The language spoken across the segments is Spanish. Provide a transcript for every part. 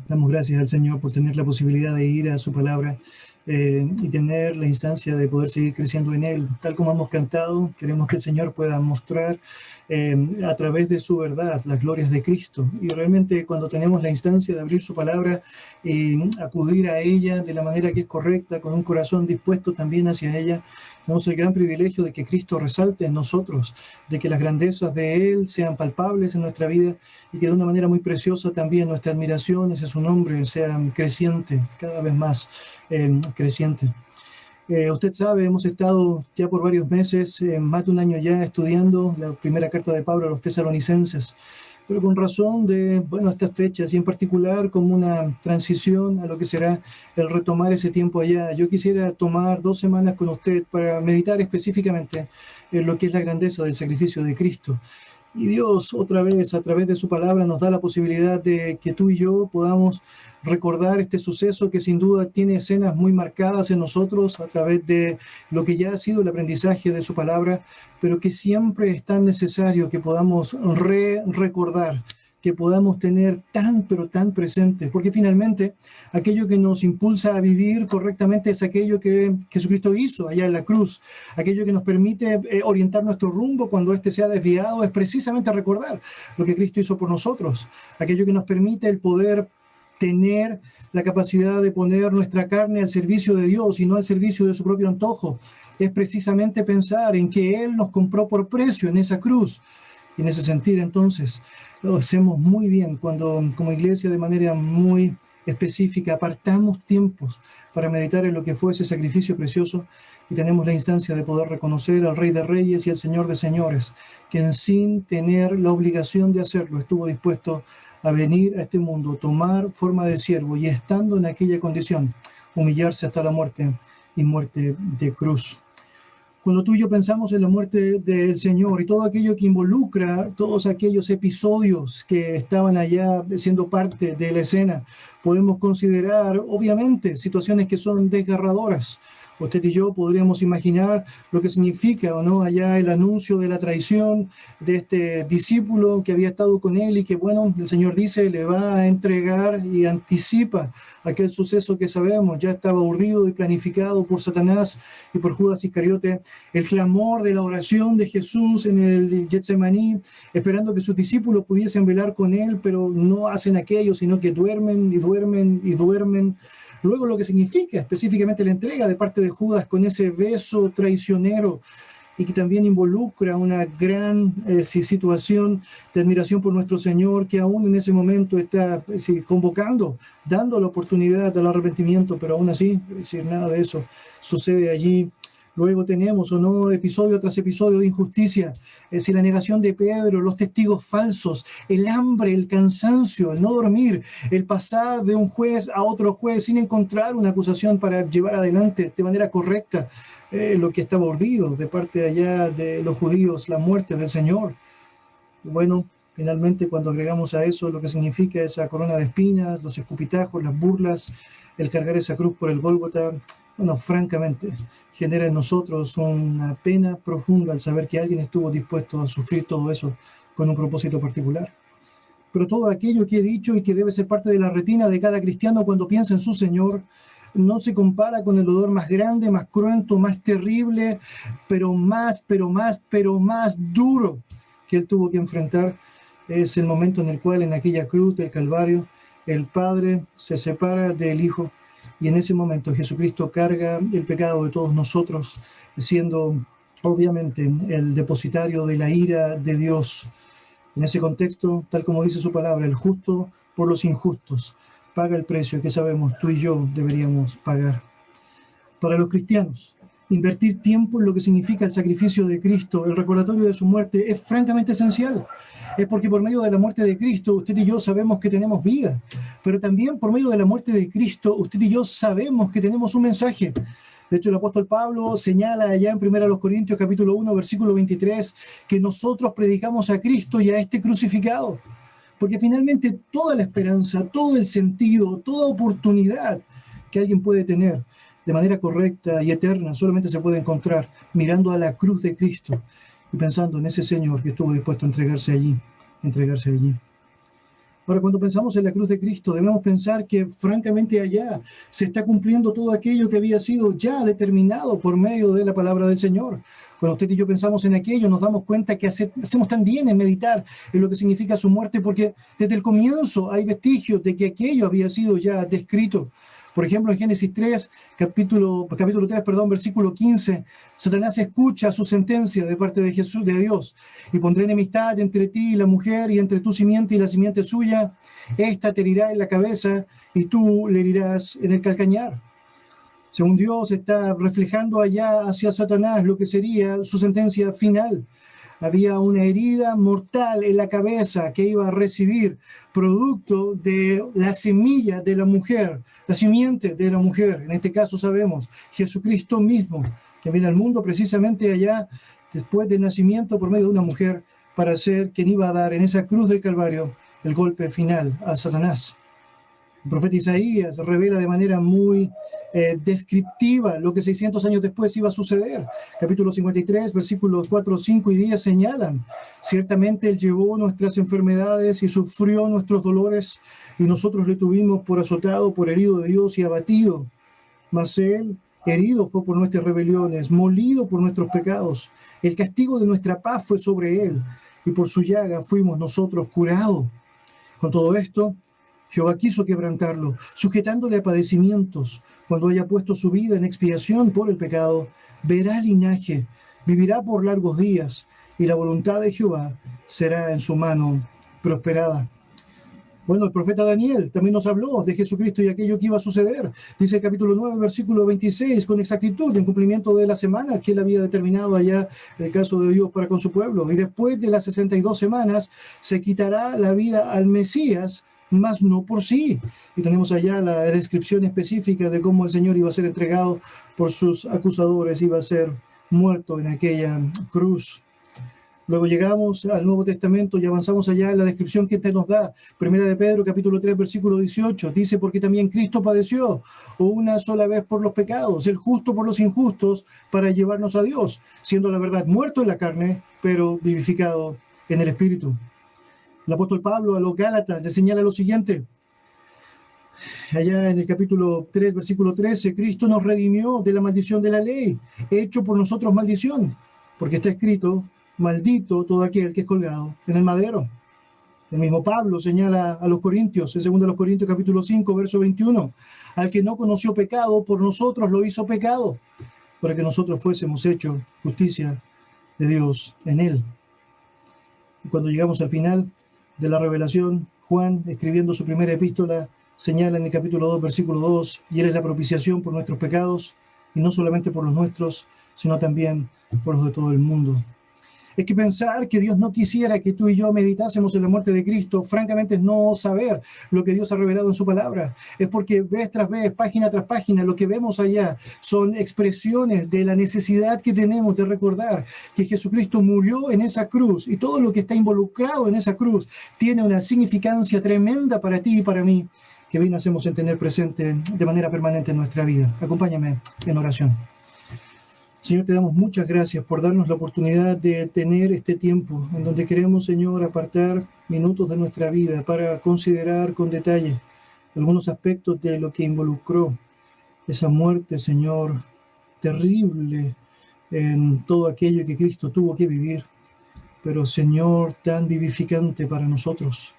Damos gracias al Señor por tener la posibilidad de ir a su palabra y tener la instancia de poder seguir creciendo en Él. Tal como hemos cantado, queremos que el Señor pueda mostrar a través de su verdad las glorias de Cristo. Y realmente cuando tenemos la instancia de abrir su palabra y acudir a ella de la manera que es correcta, con un corazón dispuesto también hacia ella, tenemos el gran privilegio de que Cristo resalte en nosotros, de que las grandezas de Él sean palpables en nuestra vida y que de una manera muy preciosa también nuestra admiración hacia su nombre sea creciente, cada vez más creciente. Usted sabe, hemos estado ya por varios meses, más de un año ya, estudiando la primera carta de Pablo a los tesalonicenses, pero con razón de, bueno, estas fechas y en particular como una transición a lo que será el retomar ese tiempo allá. Yo quisiera tomar 2 semanas con usted para meditar específicamente en lo que es la grandeza del sacrificio de Cristo. Y Dios, otra vez, a través de su palabra, nos da la posibilidad de que tú y yo podamos recordar este suceso que sin duda tiene escenas muy marcadas en nosotros a través de lo que ya ha sido el aprendizaje de su palabra, pero que siempre es tan necesario que podamos recordar, que podamos tener tan, pero tan presente, porque finalmente aquello que nos impulsa a vivir correctamente es aquello que Jesucristo hizo allá en la cruz, aquello que nos permite orientar nuestro rumbo cuando éste se ha desviado, es precisamente recordar lo que Cristo hizo por nosotros, aquello que nos permite el poder tener la capacidad de poner nuestra carne al servicio de Dios y no al servicio de su propio antojo, es precisamente pensar en que Él nos compró por precio en esa cruz. Y en ese sentido, entonces, lo hacemos muy bien cuando, como iglesia, de manera muy específica, apartamos tiempos para meditar en lo que fue ese sacrificio precioso y tenemos la instancia de poder reconocer al Rey de Reyes y al Señor de Señores, quien sin tener la obligación de hacerlo estuvo dispuesto a venir a este mundo, tomar forma de siervo y estando en aquella condición, humillarse hasta la muerte y muerte de cruz. Cuando tú y yo pensamos en la muerte del Señor y todo aquello que involucra, todos aquellos episodios que estaban allá siendo parte de la escena, podemos considerar, obviamente, situaciones que son desgarradoras. Usted y yo podríamos imaginar lo que significa o no allá el anuncio de la traición de este discípulo que había estado con él y que, bueno, el Señor dice, le va a entregar y anticipa aquel suceso que sabemos, ya estaba urdido y planificado por Satanás y por Judas Iscariote, el clamor de la oración de Jesús en el Getsemaní, esperando que sus discípulos pudiesen velar con él, pero no hacen aquello, sino que duermen y duermen y duermen. Luego lo que significa específicamente la entrega de parte de Judas con ese beso traicionero y que también involucra una gran situación de admiración por nuestro Señor, que aún en ese momento está convocando, dando la oportunidad del arrepentimiento, pero aún así, nada de eso sucede allí. Luego tenemos, o no, episodio tras episodio de injusticia, la negación de Pedro, los testigos falsos, el hambre, el cansancio, el no dormir, el pasar de un juez a otro juez sin encontrar una acusación para llevar adelante de manera correcta lo que estaba urdido de parte de allá de los judíos, la muerte del Señor. Bueno, finalmente cuando agregamos a eso lo que significa esa corona de espinas, los escupitajos, las burlas, el cargar esa cruz por el Gólgota, bueno, francamente, genera en nosotros una pena profunda al saber que alguien estuvo dispuesto a sufrir todo eso con un propósito particular. Pero todo aquello que he dicho y que debe ser parte de la retina de cada cristiano cuando piensa en su Señor, no se compara con el dolor más grande, más cruento, más terrible, pero más duro que él tuvo que enfrentar. Es el momento en el cual en aquella cruz del Calvario el Padre se separa del Hijo y en ese momento Jesucristo carga el pecado de todos nosotros, siendo obviamente el depositario de la ira de Dios. En ese contexto, tal como dice su palabra, el justo por los injustos paga el precio que sabemos tú y yo deberíamos pagar. Para los cristianos, invertir tiempo en lo que significa el sacrificio de Cristo, el recordatorio de su muerte, es francamente esencial. Es porque por medio de la muerte de Cristo, usted y yo sabemos que tenemos vida, pero también por medio de la muerte de Cristo, usted y yo sabemos que tenemos un mensaje. De hecho, el apóstol Pablo señala allá en 1 Corintios capítulo 1, versículo 23, que nosotros predicamos a Cristo y a este crucificado. Porque finalmente toda la esperanza, todo el sentido, toda oportunidad que alguien puede tener de manera correcta y eterna solamente se puede encontrar mirando a la cruz de Cristo y pensando en ese Señor que estuvo dispuesto a entregarse allí. Ahora, cuando pensamos en la cruz de Cristo, debemos pensar que francamente allá se está cumpliendo todo aquello que había sido ya determinado por medio de la palabra del Señor. Cuando usted y yo pensamos en aquello, nos damos cuenta que hacemos tan bien en meditar en lo que significa su muerte, porque desde el comienzo hay vestigios de que aquello había sido ya descrito. Por ejemplo, en Génesis 3, capítulo 3, versículo 15, Satanás escucha su sentencia de parte de Jesús, de Dios, y pondré enemistad entre ti y la mujer, y entre tu simiente y la simiente suya. Esta te herirá en la cabeza, y tú le herirás en el calcañar. Según Dios, está reflejando allá hacia Satanás lo que sería su sentencia final. Había una herida mortal en la cabeza que iba a recibir producto de la semilla de la mujer, la simiente de la mujer. En este caso sabemos, Jesucristo mismo, que viene al mundo precisamente allá después del nacimiento por medio de una mujer para ser quien iba a dar en esa cruz del Calvario el golpe final a Satanás. El profeta Isaías revela de manera muy descriptiva lo que 600 años después iba a suceder. Capítulo 53, versículos 4, 5 y 10 señalan: ciertamente Él llevó nuestras enfermedades y sufrió nuestros dolores, y nosotros le tuvimos por azotado, por herido de Dios y abatido. Mas Él herido fue por nuestras rebeliones, molido por nuestros pecados. El castigo de nuestra paz fue sobre Él, y por su llaga fuimos nosotros curados. Con todo esto, Jehová quiso quebrantarlo, sujetándole a padecimientos. Cuando haya puesto su vida en expiación por el pecado, verá linaje, vivirá por largos días, y la voluntad de Jehová será en su mano prosperada. Bueno, el profeta Daniel también nos habló de Jesucristo y aquello que iba a suceder. Dice el capítulo 9, versículo 26, con exactitud, en cumplimiento de las semanas que él había determinado allá, el caso de Dios para con su pueblo. Y después de las 62 semanas, se quitará la vida al Mesías, mas no por sí. Y tenemos allá la descripción específica de cómo el Señor iba a ser entregado por sus acusadores, iba a ser muerto en aquella cruz. Luego llegamos al Nuevo Testamento y avanzamos allá en la descripción que este nos da. Primera de Pedro, capítulo 3, versículo 18. Dice: porque también Cristo padeció una sola vez por los pecados, el justo por los injustos, para llevarnos a Dios, siendo la verdad muerto en la carne, pero vivificado en el Espíritu. El apóstol Pablo a los Gálatas le señala lo siguiente. Allá en el capítulo 3, versículo 13, Cristo nos redimió de la maldición de la ley, hecho por nosotros maldición, porque está escrito: maldito todo aquel que es colgado en el madero. El mismo Pablo señala a los Corintios, en 2 Corintios capítulo 5, verso 21, al que no conoció pecado, por nosotros lo hizo pecado, para que nosotros fuésemos hechos justicia de Dios en él. Y cuando llegamos al final de la revelación, Juan, escribiendo su primera epístola, señala en el capítulo 2, versículo 2, y Él es la propiciación por nuestros pecados, y no solamente por los nuestros, sino también por los de todo el mundo. Es que pensar que Dios no quisiera que tú y yo meditásemos en la muerte de Cristo, francamente es no saber lo que Dios ha revelado en su palabra. Es porque vez tras vez, página tras página, lo que vemos allá son expresiones de la necesidad que tenemos de recordar que Jesucristo murió en esa cruz, y todo lo que está involucrado en esa cruz tiene una significancia tremenda para ti y para mí, que bien hacemos en tener presente de manera permanente en nuestra vida. Acompáñame en oración. Señor, te damos muchas gracias por darnos la oportunidad de tener este tiempo en donde queremos, Señor, apartar minutos de nuestra vida para considerar con detalle algunos aspectos de lo que involucró esa muerte, Señor, terrible en todo aquello que Cristo tuvo que vivir, pero, Señor, tan vivificante para nosotros.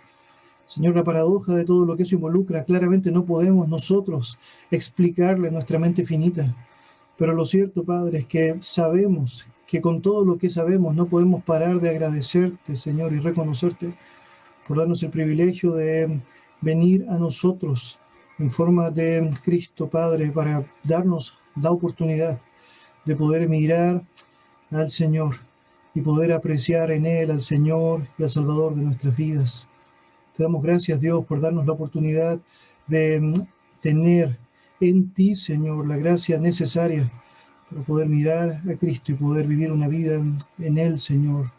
Señor, la paradoja de todo lo que eso involucra, claramente no podemos nosotros explicarle a nuestra mente finita. Pero lo cierto, Padre, es que sabemos que con todo lo que sabemos no podemos parar de agradecerte, Señor, y reconocerte por darnos el privilegio de venir a nosotros en forma de Cristo, Padre, para darnos la oportunidad de poder mirar al Señor y poder apreciar en Él al Señor y al Salvador de nuestras vidas. Te damos gracias, Dios, por darnos la oportunidad de tener en ti, Señor, la gracia necesaria para poder mirar a Cristo y poder vivir una vida en Él, Señor.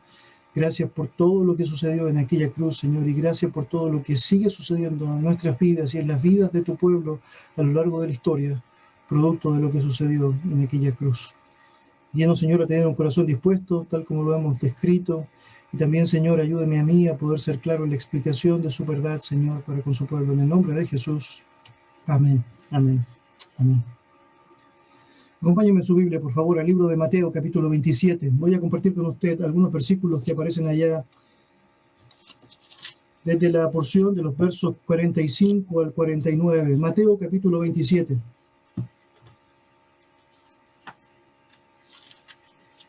Gracias por todo lo que sucedió en aquella cruz, Señor, y gracias por todo lo que sigue sucediendo en nuestras vidas y en las vidas de tu pueblo a lo largo de la historia, producto de lo que sucedió en aquella cruz. Lleno, Señor, a tener un corazón dispuesto, tal como lo hemos descrito, Y también, Señor, ayúdame a mí a poder ser claro en la explicación de su verdad, Señor, para con su pueblo. En el nombre de Jesús. Amén. Amén. Amén. Acompáñeme en su Biblia, por favor, al libro de Mateo, capítulo 27. Voy a compartir con usted algunos versículos que aparecen allá desde la porción de los versos 45 al 49. Mateo, capítulo 27.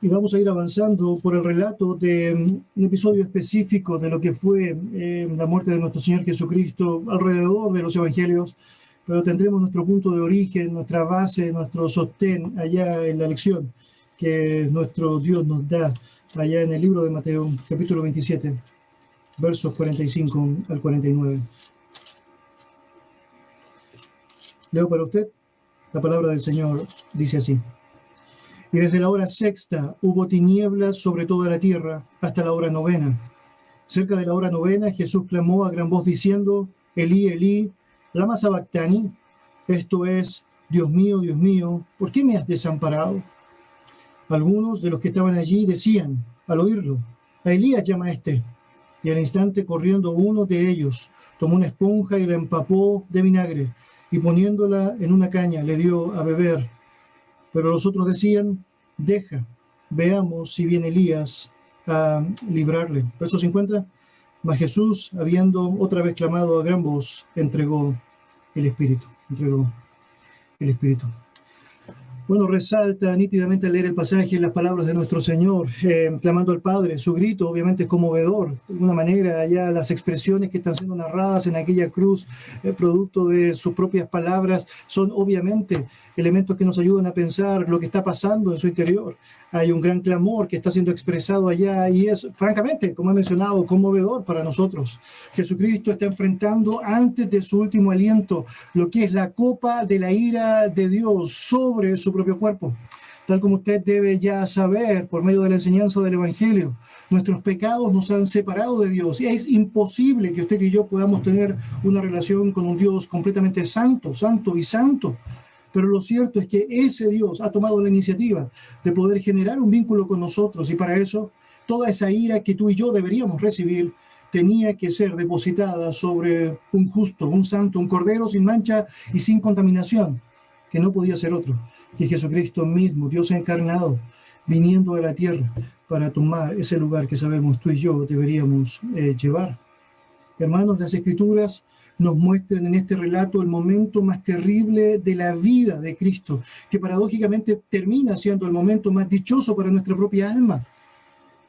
Y vamos a ir avanzando por el relato de un episodio específico de lo que fue la muerte de nuestro Señor Jesucristo alrededor de los evangelios, pero tendremos nuestro punto de origen, nuestra base, nuestro sostén allá en la lección que nuestro Dios nos da allá en el libro de Mateo, capítulo 27, versos 45 al 49. Leo para usted, la palabra del Señor dice así. Y desde la hora sexta hubo tinieblas sobre toda la tierra hasta la hora novena. Cerca de la hora novena Jesús clamó a gran voz diciendo, Elí, Elí, lama sabactani, esto es, Dios mío, ¿por qué me has desamparado? Algunos de los que estaban allí decían, al oírlo, a Elías llama este. Y al instante corriendo uno de ellos, tomó una esponja y la empapó de vinagre, y poniéndola en una caña le dio a beber. Pero los otros decían, deja, veamos si viene Elías a librarle. Verso 50, mas Jesús, habiendo otra vez clamado a gran voz, entregó el Espíritu. Bueno, resalta nítidamente al leer el pasaje las palabras de nuestro Señor, clamando al Padre. Su grito obviamente es conmovedor. De alguna manera, ya las expresiones que están siendo narradas en aquella cruz, producto de sus propias palabras, son obviamente elementos que nos ayudan a pensar lo que está pasando en su interior. Hay un gran clamor que está siendo expresado allá y es, francamente, como he mencionado, conmovedor para nosotros. Jesucristo está enfrentando antes de su último aliento lo que es la copa de la ira de Dios sobre su propio cuerpo. Tal como usted debe ya saber por medio de la enseñanza del Evangelio, nuestros pecados nos han separado de Dios y es imposible que usted y yo podamos tener una relación con un Dios completamente santo. Pero lo cierto es que ese Dios ha tomado la iniciativa de poder generar un vínculo con nosotros y para eso toda esa ira que tú y yo deberíamos recibir tenía que ser depositada sobre un justo, un santo, un cordero sin mancha y sin contaminación, que no podía ser otro que Jesucristo mismo, Dios encarnado, viniendo a la tierra para tomar ese lugar que sabemos tú y yo deberíamos llevar. Hermanos, las Escrituras nos muestran en este relato el momento más terrible de la vida de Cristo, que paradójicamente termina siendo el momento más dichoso para nuestra propia alma.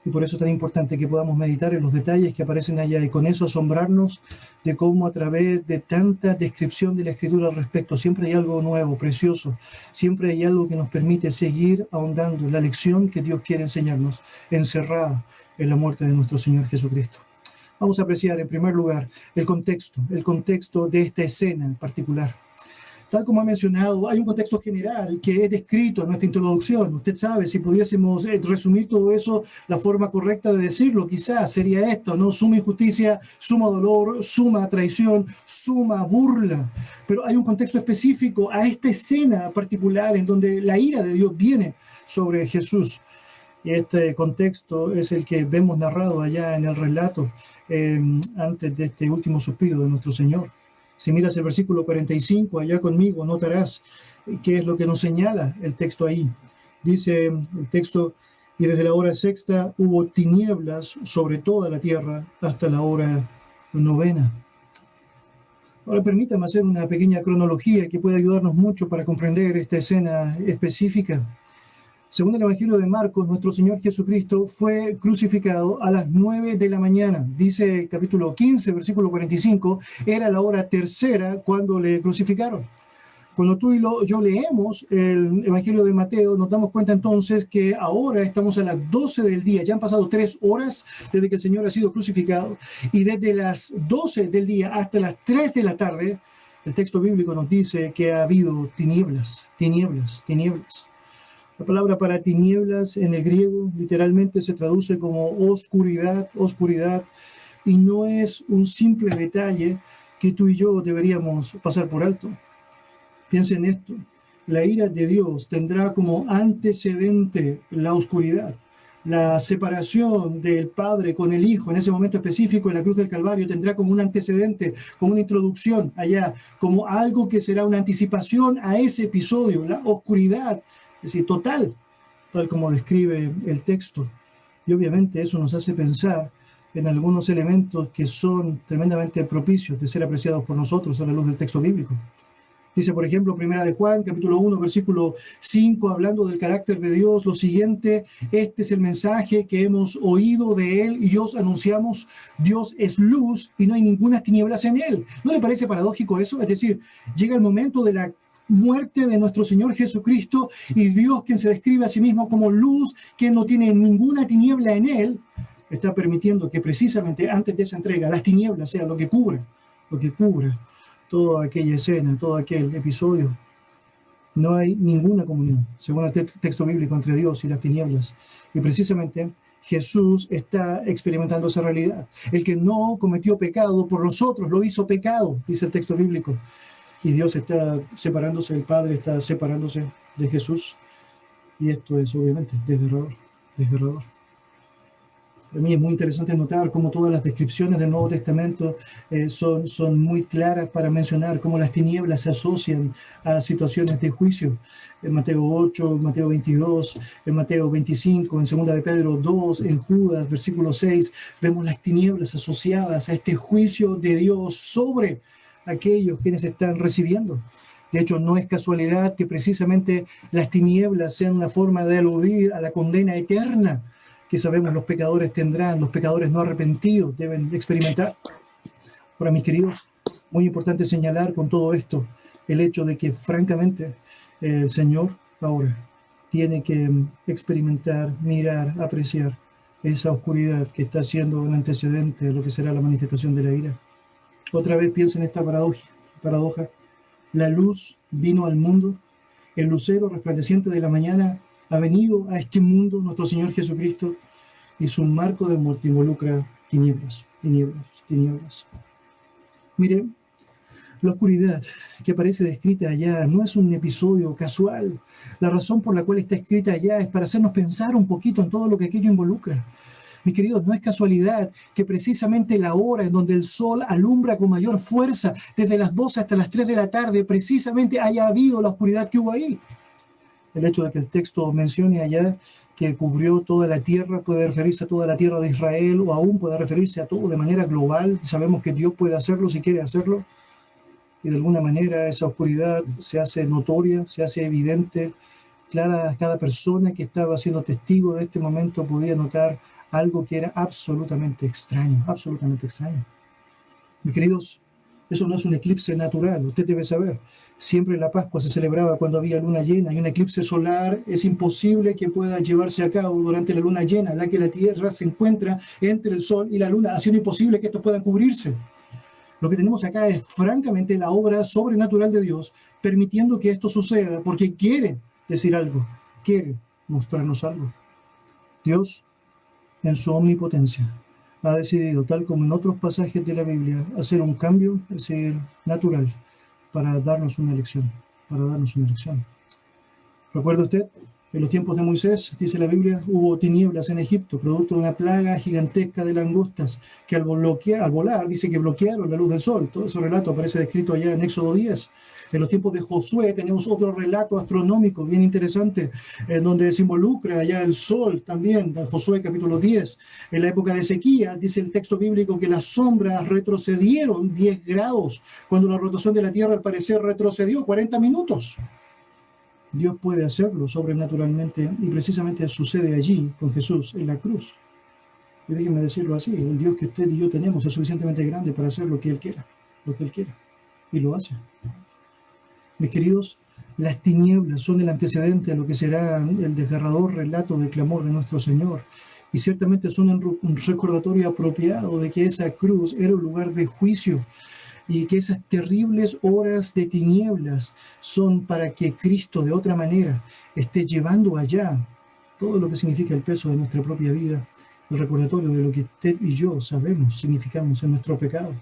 Y por eso es tan importante que podamos meditar en los detalles que aparecen allá y con eso asombrarnos de cómo a través de tanta descripción de la Escritura al respecto, siempre hay algo nuevo, precioso, siempre hay algo que nos permite seguir ahondando en la lección que Dios quiere enseñarnos, encerrada en la muerte de nuestro Señor Jesucristo. Vamos a apreciar en primer lugar el contexto de esta escena en particular. Tal como he mencionado, hay un contexto general que es descrito en nuestra introducción. Usted sabe, si pudiésemos resumir todo eso, la forma correcta de decirlo quizás sería esto, ¿no? Suma injusticia, suma dolor, suma traición, suma burla. Pero hay un contexto específico a esta escena particular en donde la ira de Dios viene sobre Jesús. Y este contexto es el que vemos narrado allá en el relato antes de este último suspiro de nuestro Señor. Si miras el versículo 45 allá conmigo, notarás qué es lo que nos señala el texto ahí. Dice el texto, y desde la hora sexta hubo tinieblas sobre toda la tierra hasta la hora novena. Ahora permítame hacer una pequeña cronología que puede ayudarnos mucho para comprender esta escena específica. Según el Evangelio de Marcos, nuestro Señor Jesucristo fue crucificado a las 9 de la mañana. Dice capítulo 15, versículo 45, era la hora tercera cuando le crucificaron. Cuando tú y yo leemos el Evangelio de Mateo, nos damos cuenta entonces que ahora estamos a las 12 del día. Ya han pasado 3 horas desde que el Señor ha sido crucificado. Y desde las 12 del día hasta las 3 de la tarde, el texto bíblico nos dice que ha habido tinieblas. La palabra para tinieblas en el griego literalmente se traduce como oscuridad, y no es un simple detalle que tú y yo deberíamos pasar por alto. Piensa en esto, la ira de Dios tendrá como antecedente la oscuridad. La separación del Padre con el Hijo en ese momento específico en la cruz del Calvario tendrá como un antecedente, como una introducción allá, como algo que será una anticipación a ese episodio, la oscuridad, es decir, total, tal como describe el texto. Y obviamente eso nos hace pensar en algunos elementos que son tremendamente propicios de ser apreciados por nosotros a la luz del texto bíblico. Dice, por ejemplo, Primera de Juan, capítulo 1, versículo 5, hablando del carácter de Dios, lo siguiente: este es el mensaje que hemos oído de Él y os anunciamos, Dios es luz y no hay ninguna tinieblas en Él. ¿No le parece paradójico eso? Es decir, llega el momento de la muerte de nuestro Señor Jesucristo y Dios, quien se describe a sí mismo como luz, que no tiene ninguna tiniebla en Él, está permitiendo que precisamente antes de esa entrega las tinieblas sean lo que cubra toda aquella escena, todo aquel episodio. No hay ninguna comunión, según el texto bíblico, entre Dios y las tinieblas. Y precisamente Jesús está experimentando esa realidad. El que no cometió pecado por nosotros lo hizo pecado, dice el texto bíblico. Y Dios está separándose, el Padre está separándose de Jesús. Y esto es obviamente desgarrador, desgarrador. Para mí es muy interesante notar cómo todas las descripciones del Nuevo Testamento son muy claras para mencionar cómo las tinieblas se asocian a situaciones de juicio. En Mateo 8, en Mateo 22, en Mateo 25, en 2 de Pedro 2, en Judas, versículo 6, vemos las tinieblas asociadas a este juicio de Dios sobre aquellos quienes están recibiendo. De hecho, no es casualidad que precisamente las tinieblas sean una forma de aludir a la condena eterna que sabemos los pecadores tendrán, los pecadores no arrepentidos deben experimentar. Ahora, mis queridos, muy importante señalar con todo esto el hecho de que, francamente, el Señor ahora tiene que experimentar, mirar, apreciar esa oscuridad que está siendo el antecedente de lo que será la manifestación de la ira. Otra vez piensen en esta paradoja. La luz vino al mundo, el lucero resplandeciente de la mañana ha venido a este mundo, nuestro Señor Jesucristo, y su marco de muerte involucra tinieblas, tinieblas, tinieblas. Mire, la oscuridad que aparece descrita allá no es un episodio casual. La razón por la cual está escrita allá es para hacernos pensar un poquito en todo lo que aquello involucra. Mis queridos, no es casualidad que precisamente la hora en donde el sol alumbra con mayor fuerza, desde las 12 hasta las 3 de la tarde, precisamente haya habido la oscuridad que hubo ahí. El hecho de que el texto mencione allá que cubrió toda la tierra puede referirse a toda la tierra de Israel, o aún puede referirse a todo de manera global. Sabemos que Dios puede hacerlo si quiere hacerlo, y de alguna manera esa oscuridad se hace notoria, se hace evidente, clara. Cada persona que estaba siendo testigo de este momento podía notar algo que era absolutamente extraño, absolutamente extraño. Mis queridos, eso no es un eclipse natural, usted debe saber. Siempre la Pascua se celebraba cuando había luna llena, y un eclipse solar es imposible que pueda llevarse a cabo durante la luna llena, en la que la Tierra se encuentra entre el Sol y la Luna, haciendo imposible que estos puedan cubrirse. Lo que tenemos acá es francamente la obra sobrenatural de Dios, permitiendo que esto suceda, porque quiere decir algo, quiere mostrarnos algo. Dios, en su omnipotencia, ha decidido, tal como en otros pasajes de la Biblia, hacer un cambio, es decir, natural, para darnos una lección, ¿Recuerda usted? En los tiempos de Moisés, dice la Biblia, hubo tinieblas en Egipto, producto de una plaga gigantesca de langostas, que al volar, dice que bloquearon la luz del sol. Todo ese relato aparece descrito allá en Éxodo 10. En los tiempos de Josué tenemos otro relato astronómico bien interesante, en donde se involucra allá el sol también, en Josué capítulo 10. En la época de sequía, dice el texto bíblico que las sombras retrocedieron 10 grados, cuando la rotación de la Tierra al parecer retrocedió 40 minutos. Dios puede hacerlo sobrenaturalmente, y precisamente sucede allí con Jesús en la cruz. Y déjenme decirlo así: el Dios que usted y yo tenemos es suficientemente grande para hacer lo que Él quiera, y lo hace. Mis queridos, las tinieblas son el antecedente a lo que será el desgarrador relato del clamor de nuestro Señor, y ciertamente son un recordatorio apropiado de que esa cruz era un lugar de juicio, y que esas terribles horas de tinieblas son para que Cristo de otra manera esté llevando allá todo lo que significa el peso de nuestra propia vida, el recordatorio de lo que usted y yo sabemos, significamos en nuestro pecado,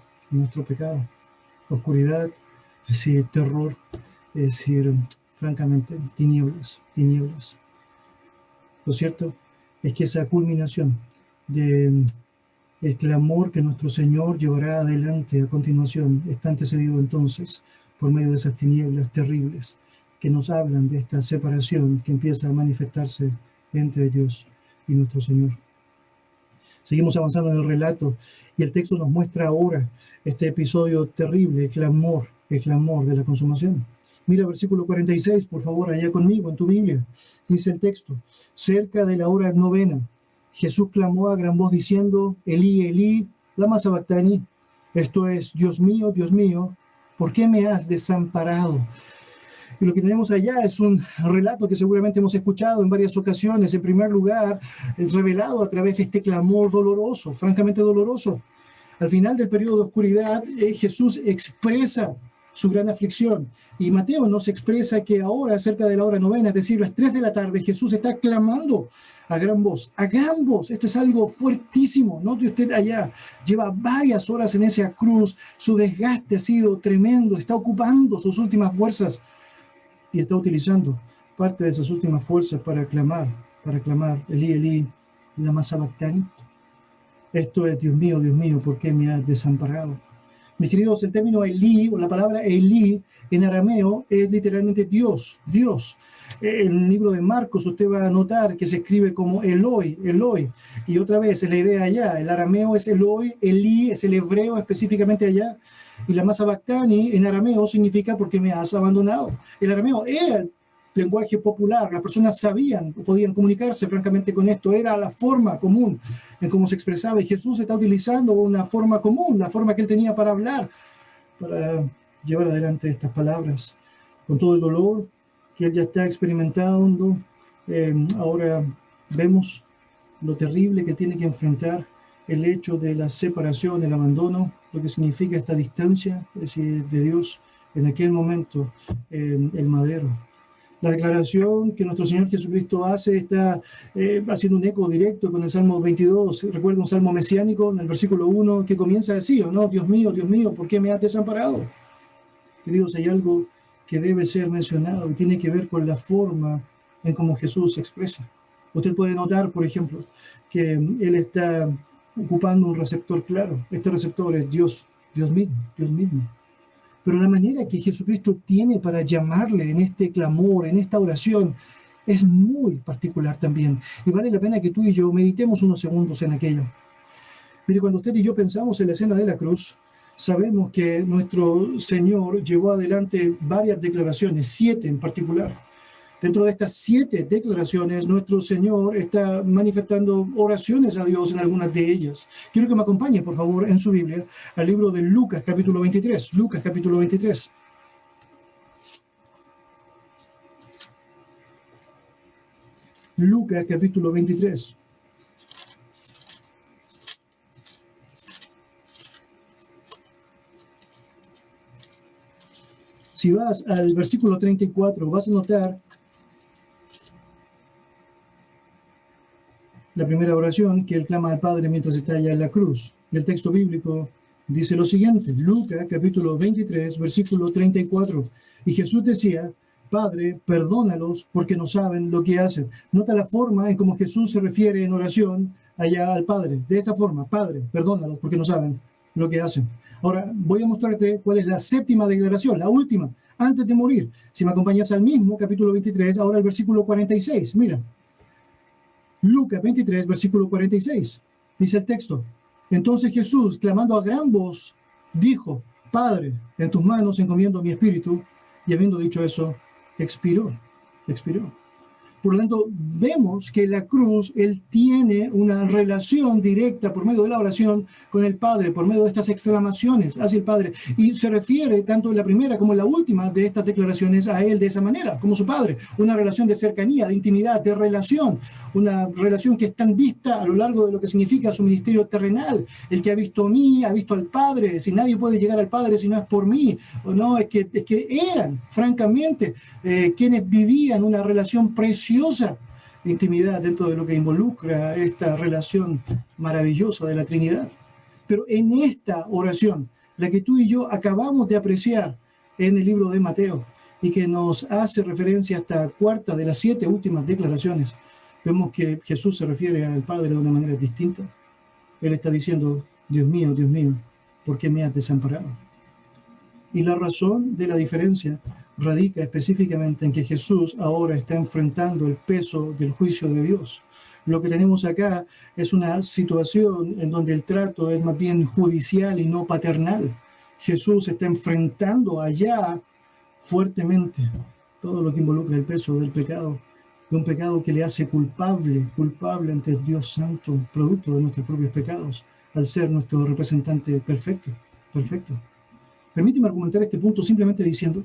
oscuridad, es decir, terror, es decir, francamente, tinieblas. Lo cierto es que esa culminación de el clamor que nuestro Señor llevará adelante a continuación está antecedido entonces por medio de esas tinieblas terribles que nos hablan de esta separación que empieza a manifestarse entre Dios y nuestro Señor. Seguimos avanzando en el relato y el texto nos muestra ahora este episodio terrible, el clamor de la consumación. Mira versículo 46, por favor, allá conmigo en tu Biblia. Dice el texto: cerca de la hora novena, Jesús clamó a gran voz diciendo: Elí, Elí, lama sabactani. Esto es: Dios mío, ¿por qué me has desamparado? Y lo que tenemos allá es un relato que seguramente hemos escuchado en varias ocasiones. En primer lugar, es revelado a través de este clamor doloroso, francamente doloroso. Al final del periodo de oscuridad, Jesús expresa su gran aflicción. Y Mateo nos expresa que ahora, cerca de la hora novena, es decir, las 3 de la tarde, Jesús está clamando a gran voz. A gran voz. Esto es algo fuertísimo. Note usted allá, lleva varias horas en esa cruz. Su desgaste ha sido tremendo. Está ocupando sus últimas fuerzas. Y está utilizando parte de esas últimas fuerzas para clamar, Elí, Elí, lama sabactani. Esto es: Dios mío, ¿por qué me has desamparado? Mis queridos, el término Elí, o la palabra Elí, en arameo, es literalmente Dios. En el libro de Marcos usted va a notar que se escribe como Eloi. Y otra vez, es la idea allá. El arameo es Eloi, Elí es el hebreo específicamente allá. Y lama sabactani en arameo significa porque me has abandonado. El arameo era el lenguaje popular, las personas sabían, podían comunicarse francamente con esto, era la forma común en cómo se expresaba, y Jesús está utilizando una forma común, la forma que él tenía para hablar, para llevar adelante estas palabras, con todo el dolor que él ya está experimentando. Ahora vemos lo terrible que tiene que enfrentar el hecho de la separación, el abandono, lo que significa esta distancia, es decir, de Dios en aquel momento en el madero. La declaración que nuestro Señor Jesucristo hace está haciendo un eco directo con el Salmo 22. Recuerda un salmo mesiánico en el versículo 1 que comienza así, ¿o no? Dios mío, ¿por qué me has desamparado? Queridos, hay algo que debe ser mencionado y tiene que ver con la forma en cómo Jesús se expresa. Usted puede notar, por ejemplo, que él está ocupando un receptor claro. Este receptor es Dios mismo. Pero la manera que Jesucristo tiene para llamarle en este clamor, en esta oración, es muy particular también. Y vale la pena que tú y yo meditemos unos segundos en aquello. Mire, cuando usted y yo pensamos en la escena de la cruz, sabemos que nuestro Señor llevó adelante varias declaraciones, 7 en particular. Dentro de estas 7 declaraciones, nuestro Señor está manifestando oraciones a Dios en algunas de ellas. Quiero que me acompañe, por favor, en su Biblia, al libro de Lucas, capítulo 23. Lucas, capítulo 23. Lucas, capítulo 23. Si vas al versículo 34, vas a notar la primera oración que él clama al Padre mientras está allá en la cruz. Y el texto bíblico dice lo siguiente, Lucas capítulo 23, versículo 34. Y Jesús decía: Padre, perdónalos porque no saben lo que hacen. Nota la forma en cómo Jesús se refiere en oración allá al Padre. De esta forma: Padre, perdónalos porque no saben lo que hacen. Ahora voy a mostrarte cuál es la 7ª declaración, la última, antes de morir. Si me acompañas al mismo capítulo 23, ahora el versículo 46. Mira. Lucas 23, versículo 46, dice el texto: Entonces Jesús, clamando a gran voz, dijo: Padre, en tus manos encomiendo mi espíritu. Y habiendo dicho eso, expiró. Por lo tanto, vemos que en la cruz él tiene una relación directa por medio de la oración con el Padre, por medio de estas exclamaciones hacia el Padre. Y se refiere tanto en la primera como en la última de estas declaraciones a él de esa manera, como su Padre. Una relación de cercanía, de intimidad, de relación. Una relación que es tan vista a lo largo de lo que significa su ministerio terrenal. El que ha visto a mí, ha visto al Padre. Si nadie puede llegar al Padre si no es por mí. O no, es que eran, francamente, quienes vivían una relación preciosa de intimidad dentro de lo que involucra esta relación maravillosa de la Trinidad. Pero en esta oración, la que tú y yo acabamos de apreciar en el libro de Mateo y que nos hace referencia a esta 4ª de las 7 últimas declaraciones, vemos que Jesús se refiere al Padre de una manera distinta. Él está diciendo, Dios mío, ¿por qué me has desamparado? Y la razón de la diferencia radica específicamente en que Jesús ahora está enfrentando el peso del juicio de Dios. Lo que tenemos acá es una situación en donde el trato es más bien judicial y no paternal. Jesús está enfrentando allá fuertemente todo lo que involucra el peso del pecado, de un pecado que le hace culpable ante Dios Santo, producto de nuestros propios pecados, al ser nuestro representante perfecto. Permíteme argumentar este punto simplemente diciendo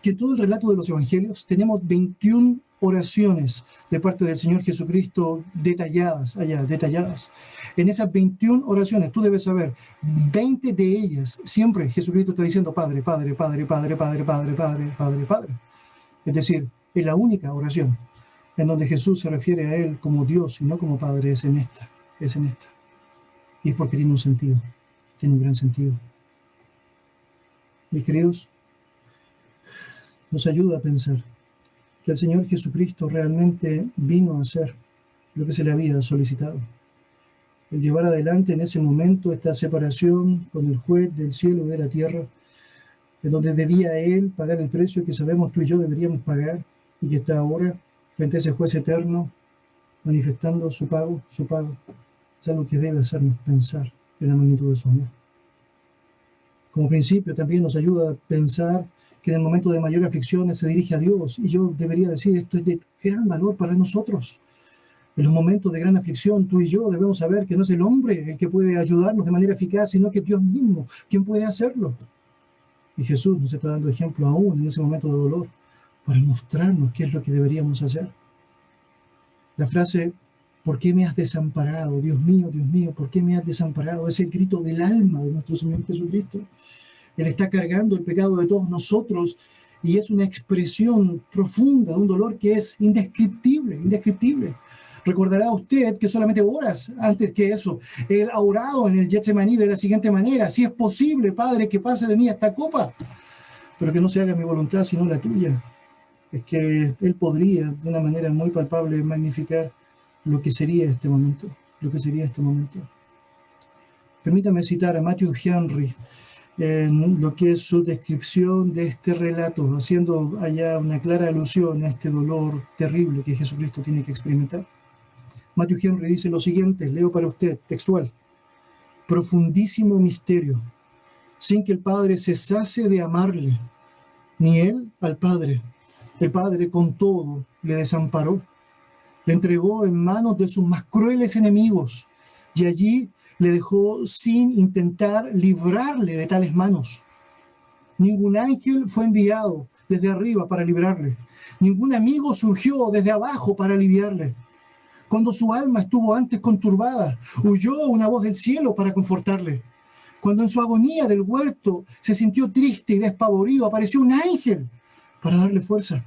que en todo el relato de los evangelios tenemos 21 oraciones de parte del Señor Jesucristo detalladas. En esas 21 oraciones, tú debes saber, 20 de ellas, siempre Jesucristo está diciendo Padre, Padre, Padre, Padre, Padre, Padre, Padre, Padre, Padre. Es decir, es la única oración en donde Jesús se refiere a Él como Dios y no como Padre, es en esta. Y es porque tiene un sentido, tiene un gran sentido. Mis queridos, nos ayuda a pensar que el Señor Jesucristo realmente vino a hacer lo que se le había solicitado. El llevar adelante en ese momento esta separación con el juez del cielo y de la tierra, en donde debía Él pagar el precio que sabemos tú y yo deberíamos pagar, y que está ahora frente a ese juez eterno, manifestando su pago, es algo que debe hacernos pensar en la magnitud de su amor. Como principio también nos ayuda a pensar que en el momento de mayor aflicción se dirige a Dios, y yo debería decir, esto es de gran valor para nosotros. En los momentos de gran aflicción, tú y yo debemos saber que no es el hombre el que puede ayudarnos de manera eficaz, sino que Dios mismo quien puede hacerlo. Y Jesús nos está dando ejemplo aún en ese momento de dolor para mostrarnos qué es lo que deberíamos hacer. La frase, ¿por qué me has desamparado? Dios mío, ¿por qué me has desamparado? Es el grito del alma de nuestro Señor Jesucristo. Él está cargando el pecado de todos nosotros y es una expresión profunda de un dolor que es indescriptible. Recordará usted que solamente horas antes que eso, Él ha orado en el Getsemaní de la siguiente manera: si es posible, Padre, que pase de mí esta copa, pero que no se haga mi voluntad sino la tuya. Es que Él podría, de una manera muy palpable, magnificar lo que sería este momento. Permítame citar a Matthew Henry en lo que es su descripción de este relato, haciendo allá una clara alusión a este dolor terrible que Jesucristo tiene que experimentar. Matthew Henry dice lo siguiente, leo para usted, textual: profundísimo misterio, sin que el Padre cesase de amarle, ni él al Padre. El Padre con todo le desamparó, le entregó en manos de sus más crueles enemigos, y allí le dejó sin intentar librarle de tales manos. Ningún ángel fue enviado desde arriba para librarle. Ningún amigo surgió desde abajo para aliviarle. Cuando su alma estuvo antes conturbada, huyó una voz del cielo para confortarle. Cuando en su agonía del huerto se sintió triste y despavorido, apareció un ángel para darle fuerza.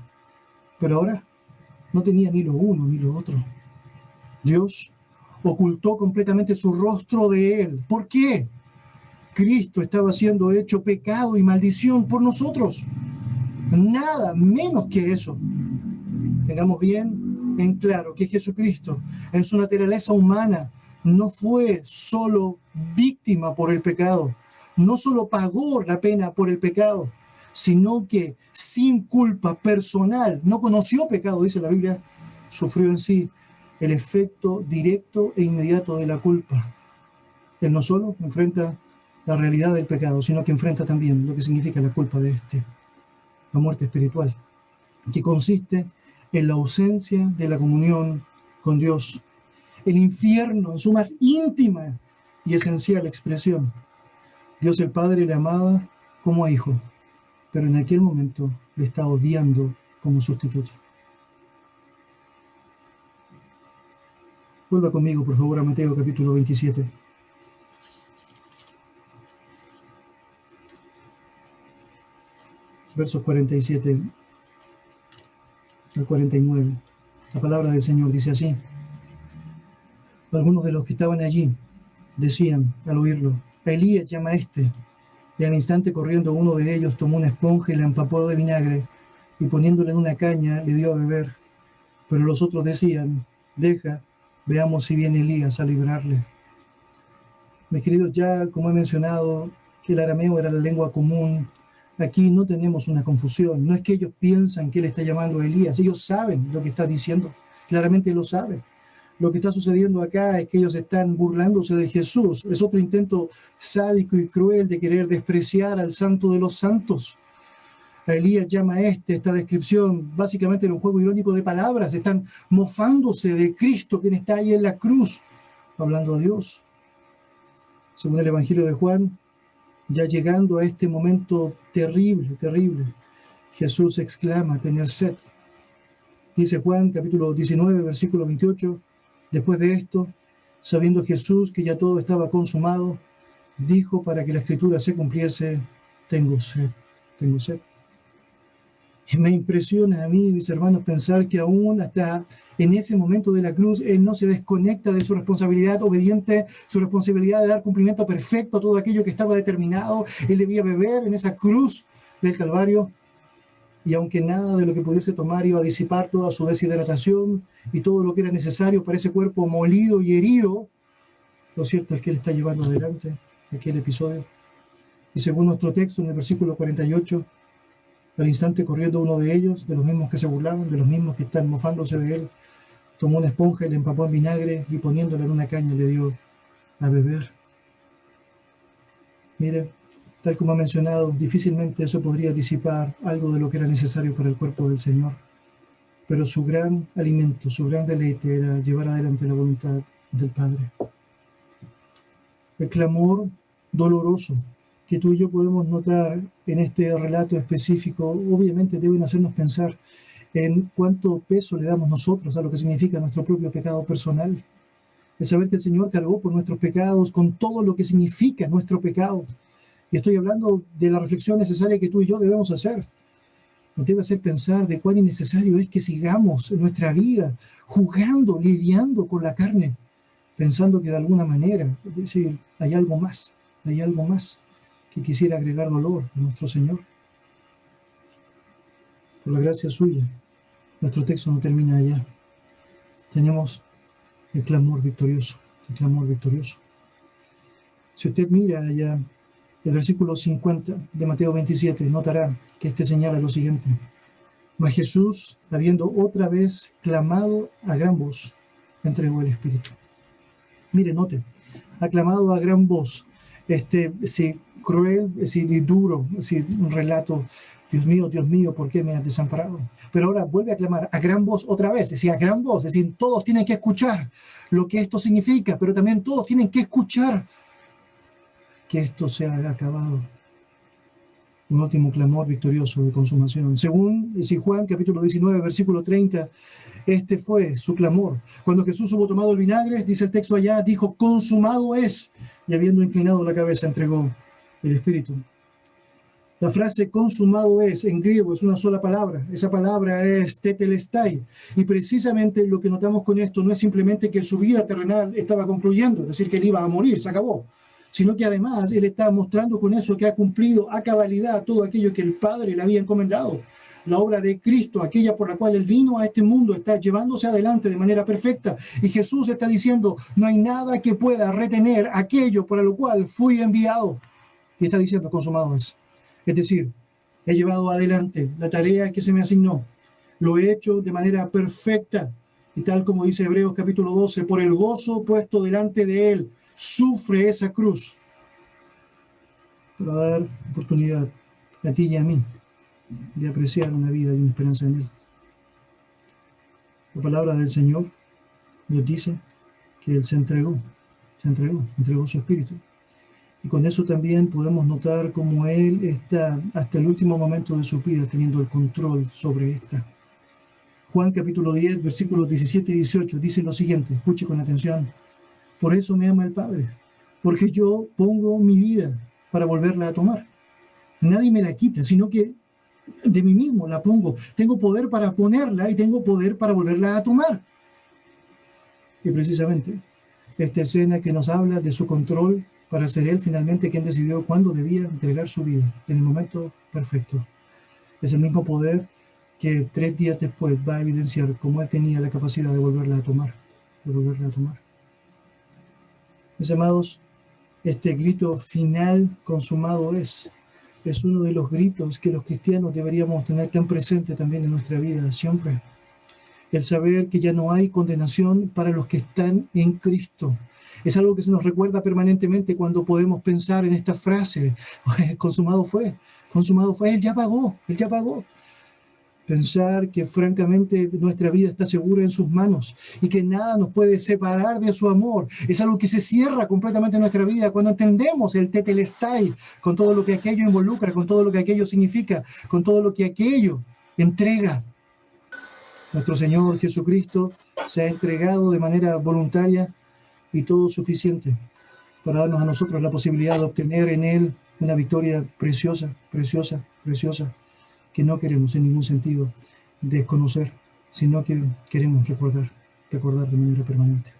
Pero ahora no tenía ni lo uno ni lo otro. Dios ocultó completamente su rostro de él. ¿Por qué? Cristo estaba siendo hecho pecado y maldición por nosotros. Nada menos que eso. Tengamos bien en claro que Jesucristo, en su naturaleza humana, no fue solo víctima por el pecado, no solo pagó la pena por el pecado, sino que sin culpa personal, no conoció pecado, dice la Biblia, sufrió en sí el efecto directo e inmediato de la culpa. Él no solo enfrenta la realidad del pecado, sino que enfrenta también lo que significa la culpa de este, la muerte espiritual, que consiste en la ausencia de la comunión con Dios, el infierno en su más íntima y esencial expresión. Dios el Padre le amaba como a hijo, pero en aquel momento le está odiando como sustituto. Vuelva conmigo, por favor, a Mateo capítulo 27. Versos 47 al 49. La palabra del Señor dice así: algunos de los que estaban allí decían al oírlo: a Elías llama a este. Y al instante, corriendo, uno de ellos tomó una esponja y la empapó de vinagre y poniéndola en una caña le dio a beber. Pero los otros decían: deja, veamos si viene Elías a librarle. Mis queridos, ya como he mencionado, que el arameo era la lengua común, aquí no tenemos una confusión. No es que ellos piensan que él está llamando a Elías, ellos saben lo que está diciendo, claramente lo saben. Lo que está sucediendo acá es que ellos están burlándose de Jesús. Es otro intento sádico y cruel de querer despreciar al santo de los santos. A Elías llama esta descripción básicamente era un juego irónico de palabras. Están mofándose de Cristo, quien está ahí en la cruz, hablando a Dios. Según el Evangelio de Juan, ya llegando a este momento terrible, terrible, Jesús exclama tener sed. Dice Juan, capítulo 19, versículo 28, después de esto, sabiendo Jesús que ya todo estaba consumado, dijo para que la escritura se cumpliese, tengo sed, tengo sed. Y me impresiona a mí, mis hermanos, pensar que aún hasta en ese momento de la cruz, Él no se desconecta de su responsabilidad obediente, su responsabilidad de dar cumplimiento perfecto a todo aquello que estaba determinado. Él debía beber en esa cruz del Calvario, y aunque nada de lo que pudiese tomar iba a disipar toda su deshidratación y todo lo que era necesario para ese cuerpo molido y herido, lo cierto es que Él está llevando adelante aquel episodio. Y según nuestro texto, en el versículo 48, al instante corriendo uno de ellos, de los mismos que se burlaban, de los mismos que están mofándose de él, tomó una esponja y le empapó en vinagre y poniéndola en una caña le dio a beber. Mire, tal como ha mencionado, difícilmente eso podría disipar algo de lo que era necesario para el cuerpo del Señor. Pero su gran alimento, su gran deleite era llevar adelante la voluntad del Padre. El clamor doloroso que tú y yo podemos notar en este relato específico, obviamente deben hacernos pensar en cuánto peso le damos nosotros a lo que significa nuestro propio pecado personal. El saber que el Señor cargó por nuestros pecados, con todo lo que significa nuestro pecado. Y estoy hablando de la reflexión necesaria que tú y yo debemos hacer. Nos debe hacer pensar de cuán innecesario es que sigamos en nuestra vida jugando, lidiando con la carne, pensando que de alguna manera, es decir, hay algo más que quisiera agregar dolor a nuestro Señor. Por la gracia suya, nuestro texto no termina allá. Tenemos el clamor victorioso, el clamor victorioso. Si usted mira allá el versículo 50 de Mateo 27, notará que este señala lo siguiente. Mas Jesús, habiendo otra vez clamado a gran voz, entregó el Espíritu. Mire, note, ha clamado a gran voz. Sí, cruel, sí, duro, sí, un relato, Dios mío, ¿por qué me has desamparado? Pero ahora vuelve a clamar a gran voz otra vez, es decir, a gran voz, es decir, todos tienen que escuchar lo que esto significa, pero también todos tienen que escuchar que esto se haya acabado. Un último clamor victorioso de consumación. Según Juan, capítulo 19, versículo 30, este fue su clamor. Cuando Jesús hubo tomado el vinagre, dice el texto allá, dijo, consumado es, y habiendo inclinado la cabeza, entregó el Espíritu. La frase consumado es, en griego, es una sola palabra. Esa palabra es tetelestai. Y precisamente lo que notamos con esto no es simplemente que su vida terrenal estaba concluyendo, es decir, que él iba a morir, se acabó, sino que además él está mostrando con eso que ha cumplido a cabalidad todo aquello que el Padre le había encomendado. La obra de Cristo, aquella por la cual Él vino a este mundo, está llevándose adelante de manera perfecta. Y Jesús está diciendo, no hay nada que pueda retener aquello para lo cual fui enviado. Y está diciendo, consumado es. Es decir, he llevado adelante la tarea que se me asignó. Lo he hecho de manera perfecta. Y tal como dice Hebreos capítulo 12, por el gozo puesto delante de Él, sufre esa cruz para dar oportunidad a ti y a mí de apreciar una vida y una esperanza en Él. La palabra del Señor nos dice que Él entregó su Espíritu. Y con eso también podemos notar cómo Él está hasta el último momento de su vida teniendo el control sobre esta. Juan capítulo 10, versículos 17 y 18 dice lo siguiente, escuche con atención. Por eso me ama el Padre, porque yo pongo mi vida para volverla a tomar. Nadie me la quita, sino que de mí mismo la pongo. Tengo poder para ponerla y tengo poder para volverla a tomar. Y precisamente esta escena que nos habla de su control para ser Él finalmente quien decidió cuándo debía entregar su vida en el momento perfecto. Es el mismo poder que 3 días después va a evidenciar cómo Él tenía la capacidad de volverla a tomar. de volverla a tomar. Mis amados, este grito final consumado es uno de los gritos que los cristianos deberíamos tener tan presente también en nuestra vida siempre. El saber que ya no hay condenación para los que están en Cristo. Es algo que se nos recuerda permanentemente cuando podemos pensar en esta frase, consumado fue, Él ya pagó, Él ya pagó. Pensar que francamente nuestra vida está segura en sus manos y que nada nos puede separar de su amor. Es algo que se cierra completamente en nuestra vida cuando entendemos el tetelestai, con todo lo que aquello involucra, con todo lo que aquello significa, con todo lo que aquello entrega. Nuestro Señor Jesucristo se ha entregado de manera voluntaria y todo suficiente para darnos a nosotros la posibilidad de obtener en Él una victoria preciosa, preciosa, preciosa, que no queremos en ningún sentido desconocer, sino que queremos recordar de manera permanente.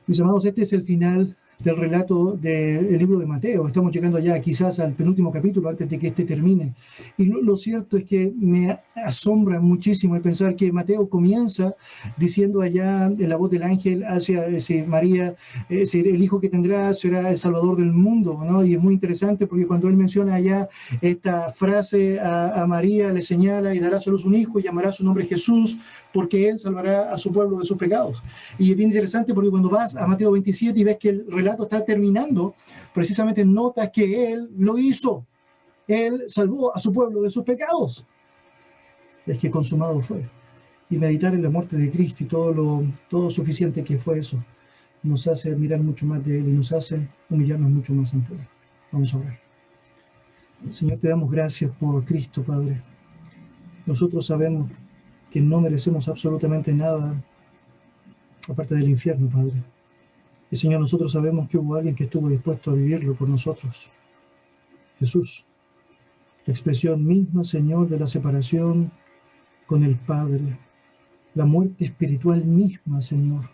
Mis amados, este es el final del relato del libro de Mateo. Estamos llegando ya quizás al penúltimo capítulo antes de que este termine. Y lo cierto es que me asombra muchísimo el pensar que Mateo comienza diciendo allá en la voz del ángel hacia María, el hijo que tendrá será el salvador del mundo, ¿no? Y es muy interesante porque cuando él menciona allá esta frase a María, le señala y dará a luz un hijo y llamará su nombre Jesús, porque él salvará a su pueblo de sus pecados. Y es bien interesante porque cuando vas a Mateo 27 y ves que el relato está terminando, precisamente notas que él lo hizo. Él salvó a su pueblo de sus pecados. Es que consumado fue. Y meditar en la muerte de Cristo y todo suficiente que fue eso, nos hace admirar mucho más de Él y nos hace humillarnos mucho más ante Él. Vamos a orar. Señor, te damos gracias por Cristo, Padre. Nosotros sabemos que no merecemos absolutamente nada aparte del infierno, Padre. Y Señor, nosotros sabemos que hubo alguien que estuvo dispuesto a vivirlo por nosotros. Jesús, la expresión misma, Señor, de la separación con el Padre, la muerte espiritual misma, Señor,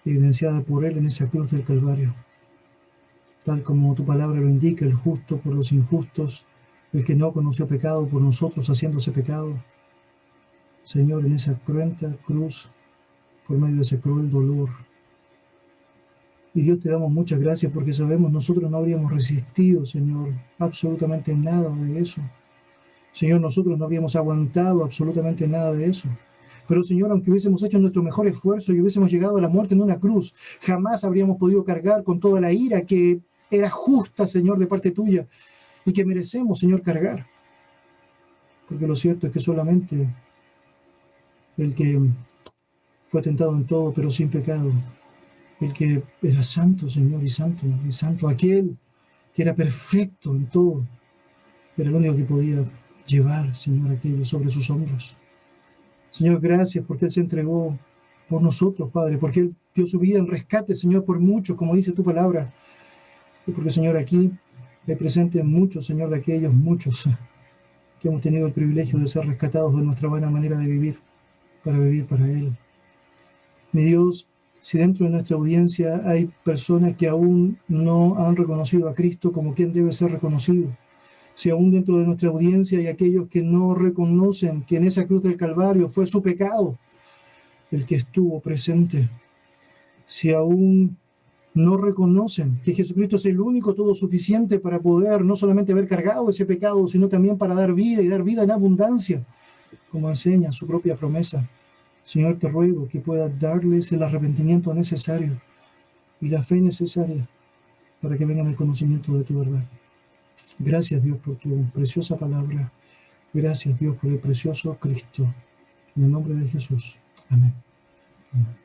evidenciada por Él en esa cruz del Calvario. Tal como tu palabra lo indica, el justo por los injustos, el que no conoció pecado por nosotros haciéndose pecado. Señor, en esa cruenta cruz, por medio de ese cruel dolor. Y Dios, te damos muchas gracias porque sabemos nosotros no habríamos resistido, Señor, absolutamente nada de eso. Señor, nosotros no habríamos aguantado absolutamente nada de eso. Pero, Señor, aunque hubiésemos hecho nuestro mejor esfuerzo y hubiésemos llegado a la muerte en una cruz, jamás habríamos podido cargar con toda la ira que era justa, Señor, de parte tuya y que merecemos, Señor, cargar. Porque lo cierto es que solamente el que fue tentado en todo, pero sin pecado, el que era santo, Señor, y santo, aquel que era perfecto en todo, era el único que podía llevar, Señor, aquello sobre sus hombros. Señor, gracias porque Él se entregó por nosotros, Padre, porque Él dio su vida en rescate, Señor, por muchos, como dice tu palabra. Y porque, Señor, aquí hay presentes muchos, Señor, de aquellos muchos que hemos tenido el privilegio de ser rescatados de nuestra vana manera de vivir para Él. Mi Dios, si dentro de nuestra audiencia hay personas que aún no han reconocido a Cristo como quien debe ser reconocido, si aún dentro de nuestra audiencia hay aquellos que no reconocen que en esa cruz del Calvario fue su pecado el que estuvo presente, si aún no reconocen que Jesucristo es el único todo suficiente para poder no solamente haber cargado ese pecado, sino también para dar vida y dar vida en abundancia, como enseña su propia promesa. Señor, te ruego que puedas darles el arrepentimiento necesario y la fe necesaria para que vengan al conocimiento de tu verdad. Gracias, Dios, por tu preciosa palabra. Gracias, Dios, por el precioso Cristo. En el nombre de Jesús. Amén. Amén.